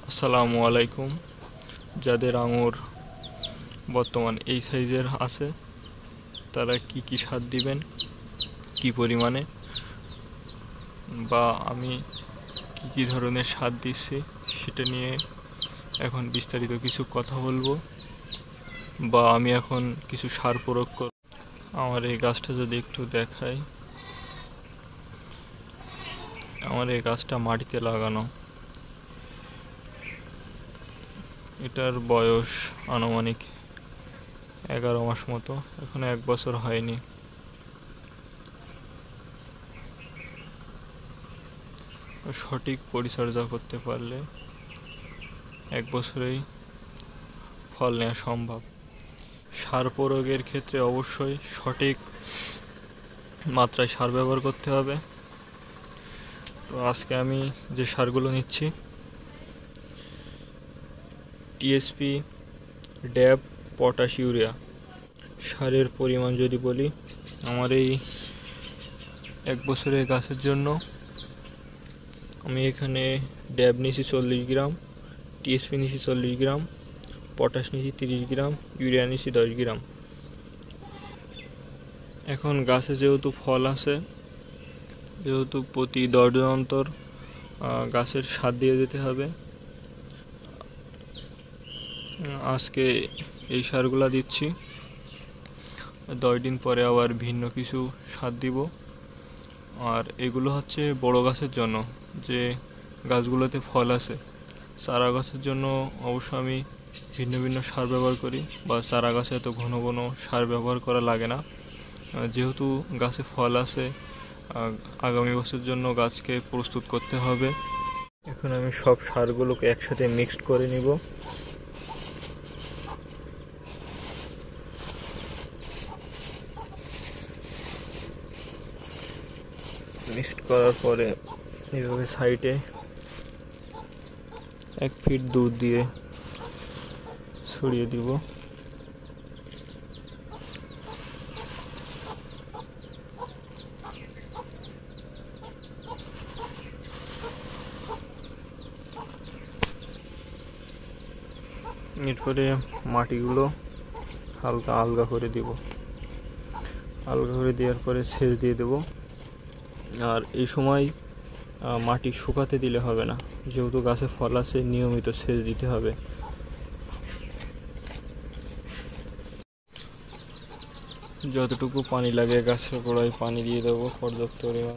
আসসালামু আলাইকুম। যাদের আঙুর বর্তমান এই সাইজের আছে তারা কি কি সার দিবেন, কি পরিমাণে, বা আমি কি কি ধরনের সার দিচ্ছি সেটা নিয়ে এখন বিস্তারিত কিছু কথা বলবো, বা আমি এখন কিছু সার প্রয়োগ করব। আমার এই গাছটা যদি একটু দেখাই, আমার এই গাছটা মাটিতে লাগানো। এটার বয়স আনুমানিক 11 মাস মতো, এখনো 1 বছর হয়নি। সঠিক পরিচর্যা করতে পারলে 1 বছরেই ফল নেওয়া সম্ভব। সার প্রয়োগের ক্ষেত্রে অবশ্যই সঠিক মাত্রায় সার ব্যবহার করতে হবে। তো আজকে আমি যে সারগুলো নিচ্ছি, টিএসপি, ড্যাপ, পটাশ, ইউরিয়া। সারের পরিমাণ যদি বলি, আমার এই 1 বছরের গাছের জন্য আমি এখানে ড্যাব নিয়েছি 40 গ্রাম, টিএসপি নিয়েছি 40 গ্রাম, পটাশ নিয়েছি 30 গ্রাম, ইউরিয়া নিয়েছি 10 গ্রাম। এখন গাছে যেহেতু ফল আছে, যেহেতু প্রতি 10 দিন অন্তর গাছের সার দিয়ে যেতে হবে, আজকে এই সারগুলা দিচ্ছি। 10 দিন পরে আবার ভিন্ন কিছু সার দিব। আর এগুলো হচ্ছে বড় গাছের জন্য, যে গাছগুলোতে ফল আছে। চারা গাছের জন্য অবশ্য আমি ভিন্ন ভিন্ন সার ব্যবহার করি, বা চারা গাছে এত ঘন ঘন সার ব্যবহার করা লাগে না। যেহেতু গাছে ফল আছে, আগামী বছরের জন্য গাছকে প্রস্তুত করতে হবে। এখন আমি সব সারগুলোকে একসাথে মিক্সড করে নিব। মিক্সড করার পরে এইভাবে সাইডে 1 ফিট দুধ দিয়ে ছড়িয়ে দিব। এরপরে মাটিগুলো হালকা আলগা করে দিব। আলগা করে দেওয়ার পরে সেচ দিয়ে দেব। আর এই সময় মাটি শুকাতে দিলে হবে না, যেহেতু গাছে ফল আছে, নিয়মিত সেচ দিতে হবে। যতটুকু পানি লাগে গাছের গোড়ায় পানি দিয়ে দেবো পর্যাপ্ত পরিমাণ।